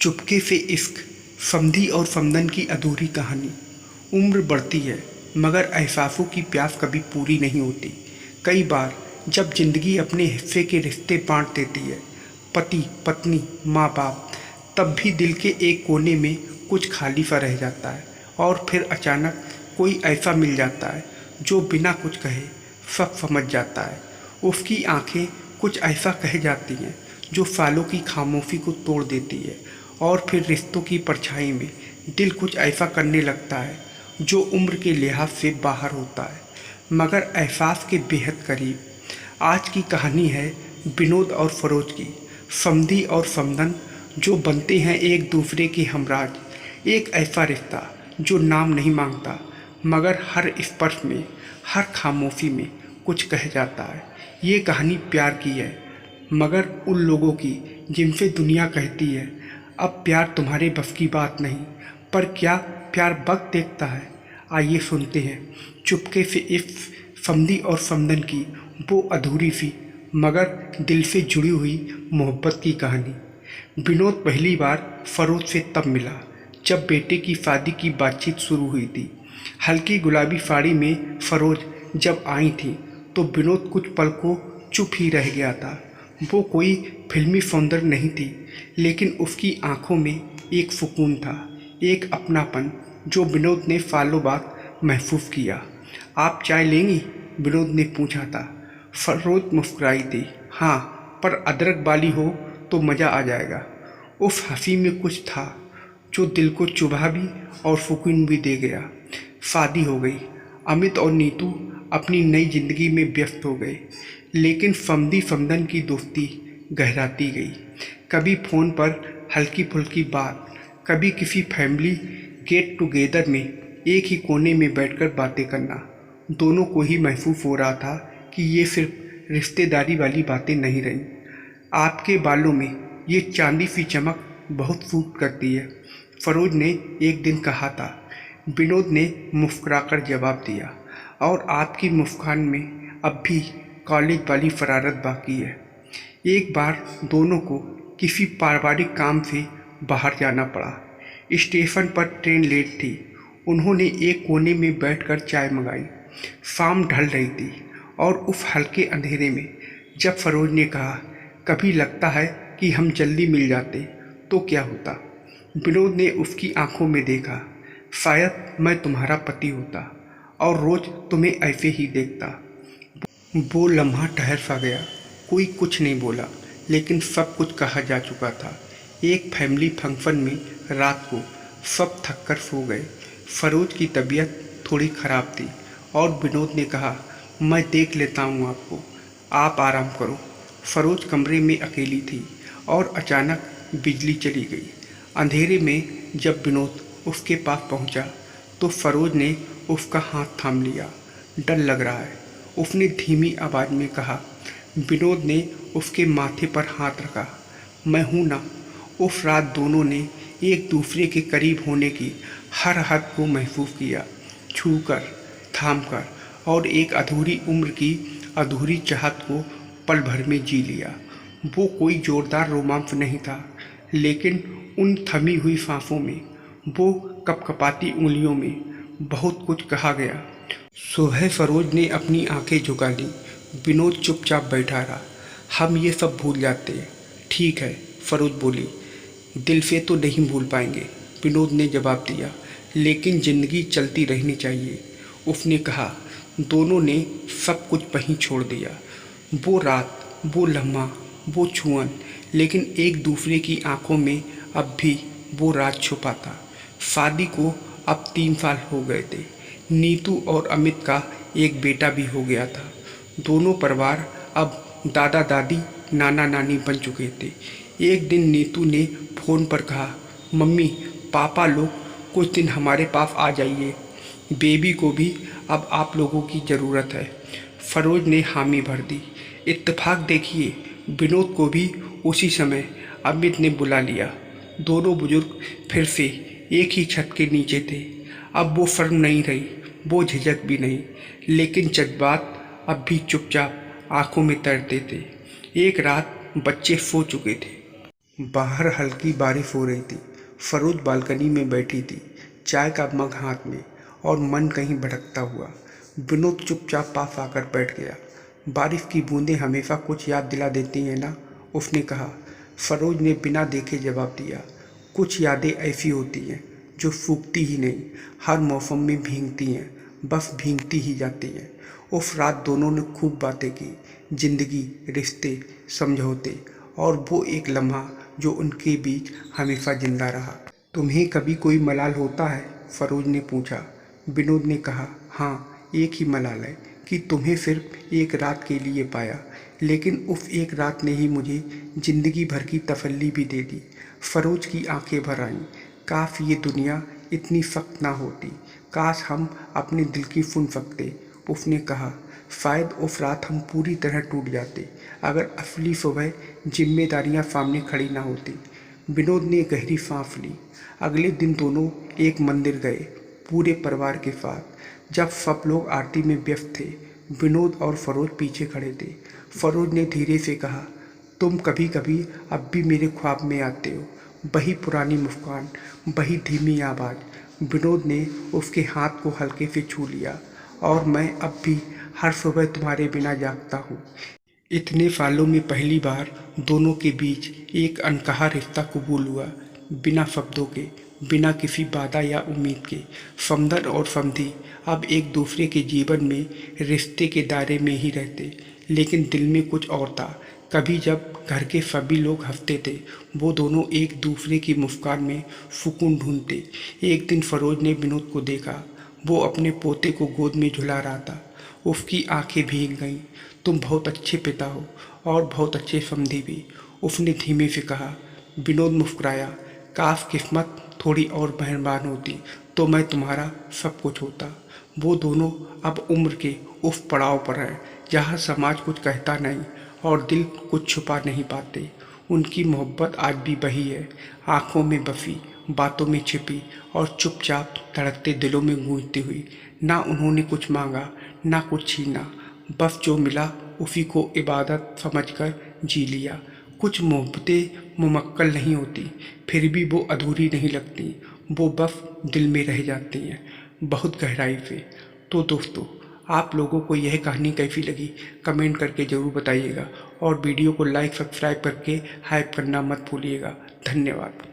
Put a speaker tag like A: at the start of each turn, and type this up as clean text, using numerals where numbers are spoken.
A: चुपके से इश्क, समधी और समदन की अधूरी कहानी। उम्र बढ़ती है मगर एहसासों की प्यास कभी पूरी नहीं होती। कई बार जब जिंदगी अपने हिस्से के रिश्ते बांट देती है, पति पत्नी माँ बाप, तब भी दिल के एक कोने में कुछ खाली सा रह जाता है। और फिर अचानक कोई ऐसा मिल जाता है जो बिना कुछ कहे सब समझ जाता है। उसकी आंखें कुछ ऐसा कह जाती हैं जो सालों की खामोशी को तोड़ देती है। और फिर रिश्तों की परछाई में दिल कुछ ऐसा करने लगता है जो उम्र के लिहाज से बाहर होता है मगर एहसास के बेहद करीब। आज की कहानी है विनोद और फरोज की, समधी और समदन जो बनते हैं एक दूसरे के हमराज। एक ऐसा रिश्ता जो नाम नहीं मांगता मगर हर स्पर्श में, हर खामोशी में कुछ कह जाता है। ये कहानी प्यार की है मगर उन लोगों की जिनसे दुनिया कहती है अब प्यार तुम्हारे बस की बात नहीं। पर क्या प्यार वक्त देखता है? आइए सुनते हैं चुपके से इस समधी और समदन की वो अधूरी सी मगर दिल से जुड़ी हुई मोहब्बत की कहानी। विनोद पहली बार फरोज से तब मिला जब बेटे की शादी की बातचीत शुरू हुई थी। हल्की गुलाबी साड़ी में फरोज जब आई थी तो विनोद कुछ पल को चुप ही रह गया था। वो कोई फिल्मी सौंदर्य नहीं थी लेकिन उसकी आंखों में एक सुकून था, एक अपनापन जो विनोद ने सालों बाद महसूस किया। आप चाय लेंगी? विनोद ने पूछा था। फरोज मुस्कुराई थी। हाँ, पर अदरक वाली हो तो मज़ा आ जाएगा। उस हंसी में कुछ था जो दिल को चुभा भी और सुकून भी दे गया। शादी हो गई, अमित और नीतू अपनी नई जिंदगी में व्यस्त हो गए, लेकिन समधी समदन की दोस्ती गहराती गई। कभी फ़ोन पर हल्की फुल्की बात, कभी किसी फैमिली गेट टुगेदर में एक ही कोने में बैठकर बातें करना। दोनों को ही महसूस हो रहा था कि ये सिर्फ रिश्तेदारी वाली बातें नहीं रहीं। आपके बालों में ये चांदी सी चमक बहुत सूट करती है, फरोज ने एक दिन कहा था। विनोद ने मुस्कुराकर जवाब दिया, और आपकी मुस्कान में अब भी कॉलेज वाली शरारत बाकी है। एक बार दोनों को किसी पारिवारिक काम से बाहर जाना पड़ा। स्टेशन पर ट्रेन लेट थी। उन्होंने एक कोने में बैठकर चाय मंगाई। शाम ढल रही थी और उस हल्के अंधेरे में जब फरोज ने कहा, कभी लगता है कि हम जल्दी मिल जाते तो क्या होता। विनोद ने उसकी आंखों में देखा। शायद मैं तुम्हारा पति होता और रोज़ तुम्हें ऐसे ही देखता। वो लम्हा ठहर सा गया। कोई कुछ नहीं बोला लेकिन सब कुछ कहा जा चुका था। एक फैमिली फंक्शन में रात को सब थक कर सो गए। फरोज की तबीयत थोड़ी ख़राब थी और विनोद ने कहा, मैं देख लेता हूँ आपको, आप आराम करो। फरोज कमरे में अकेली थी और अचानक बिजली चली गई। अंधेरे में जब विनोद उसके पास पहुँचा तो फरोज ने उसका हाथ थाम लिया। डर लग रहा है, उसने धीमी आवाज़ में कहा। विनोद ने उसके माथे पर हाथ रखा। मैं हूँ ना। उस रात दोनों ने एक दूसरे के करीब होने की हर हद को महसूस किया, छूकर, थामकर, और एक अधूरी उम्र की अधूरी चाहत को पल भर में जी लिया। वो कोई जोरदार रोमांस नहीं था लेकिन उन थमी हुई सांसों में, वो कपकपाती उंगलियों में बहुत कुछ कहा गया। सुबह फरोज ने अपनी आंखें झुका ली। विनोद चुपचाप बैठा रहा। हम ये सब भूल जाते हैं। ठीक है, फरोज बोली। दिल से तो नहीं भूल पाएंगे, विनोद ने जवाब दिया, लेकिन ज़िंदगी चलती रहनी चाहिए, उसने कहा। दोनों ने सब कुछ वहीं छोड़ दिया। वो रात, वो लम्हा, वो छुअन, लेकिन एक दूसरे की आंखों में अब भी वो राज छुपा था। शादी को अब 3 साल हो गए थे। नीतू और अमित का एक बेटा भी हो गया था। दोनों परिवार अब दादा दादी, नाना नानी बन चुके थे। एक दिन नीतू ने फ़ोन पर कहा, मम्मी पापा लोग कुछ दिन हमारे पास आ जाइए, बेबी को भी अब आप लोगों की ज़रूरत है। फरोज ने हामी भर दी। इत्तेफाक देखिए, विनोद को भी उसी समय अमित ने बुला लिया। दोनों बुजुर्ग फिर से एक ही छत के नीचे थे। अब वो शर्म नहीं रही, वो झिझक भी नहीं, लेकिन जज्बात अब भी चुपचाप आंखों में तैरते थे। एक रात बच्चे सो चुके थे। बाहर हल्की बारिश हो रही थी। फरोज बालकनी में बैठी थी, चाय का मग हाथ में, और मन कहीं भटकता हुआ। विनोद चुपचाप पास आकर बैठ गया। बारिश की बूंदें हमेशा कुछ याद दिला देती हैं ना, उसने कहा। फरोज ने बिना देखे जवाब दिया। कुछ यादें ऐसी होती हैं जो सूखती ही नहीं, हर मौसम में भीगती हैं, बस भीगती ही जाती हैं। उस रात दोनों ने खूब बातें की, जिंदगी, रिश्ते, समझौते, और वो एक लम्हा जो उनके बीच हमेशा जिंदा रहा। तुम्हें कभी कोई मलाल होता है? फरोज ने पूछा। विनोद ने कहा, हाँ, एक ही मलाल है कि तुम्हें सिर्फ एक रात के लिए पाया, लेकिन उस एक रात ने ही मुझे जिंदगी भर की तसल्ली भी दे दी। फरोज की आंखें भर आईं। काश ये दुनिया इतनी सख्त ना होती, काश हम अपने दिल की सुन सकते। उसने कहा, शायद उस रात हम पूरी तरह टूट जाते अगर असली सुबह जिम्मेदारियां सामने खड़ी ना होती। विनोद ने गहरी सांस ली। अगले दिन दोनों एक मंदिर गए, पूरे परिवार के साथ। जब सब लोग आरती में व्यस्त थे, विनोद और फरोज पीछे खड़े थे। फरोज ने धीरे से कहा, तुम कभी कभी अब भी मेरे ख्वाब में आते हो। वही पुरानी मुस्कान, वही धीमी आवाज़। विनोद ने उसके हाथ को हल्के से छू लिया। और मैं अब भी हर सुबह तुम्हारे बिना जागता हूँ। इतने सालों में पहली बार दोनों के बीच एक अनकहा रिश्ता कबूल हुआ, बिना शब्दों के, बिना किसी वादा या उम्मीद के। समदन और समधी अब एक दूसरे के जीवन में रिश्ते के दायरे में ही रहते, लेकिन दिल में कुछ और था। कभी जब घर के सभी लोग हंसते थे, वो दोनों एक दूसरे की मुस्कान में सुकून ढूंढते। एक दिन फरोज ने विनोद को देखा। वो अपने पोते को गोद में झुला रहा था। उसकी आंखें भीग गईं। तुम बहुत अच्छे पिता हो और बहुत अच्छे समधी भी, उसने धीमे से कहा। विनोद मुस्कुराया। काश किस्मत थोड़ी और मेहरबान होती तो मैं तुम्हारा सब कुछ होता। वो दोनों अब उम्र के उस पड़ाव पर हैं जहाँ समाज कुछ कहता नहीं और दिल कुछ छुपा नहीं पाते। उनकी मोहब्बत आज भी वही है, आंखों में बसी, बातों में छिपी और चुपचाप धड़कते दिलों में गूंजती हुई। ना उन्होंने कुछ मांगा, ना कुछ छीना, बस जो मिला उसी को इबादत समझकर जी लिया। कुछ मोहब्बतें मुमक्कल नहीं होती, फिर भी वो अधूरी नहीं लगती, वो बस दिल में रह जाती हैं, बहुत गहराई से। तो दोस्तों, आप लोगों को यह कहानी कैसी लगी कमेंट करके ज़रूर बताइएगा, और वीडियो को लाइक सब्सक्राइब करके हाइप करना मत भूलिएगा। धन्यवाद।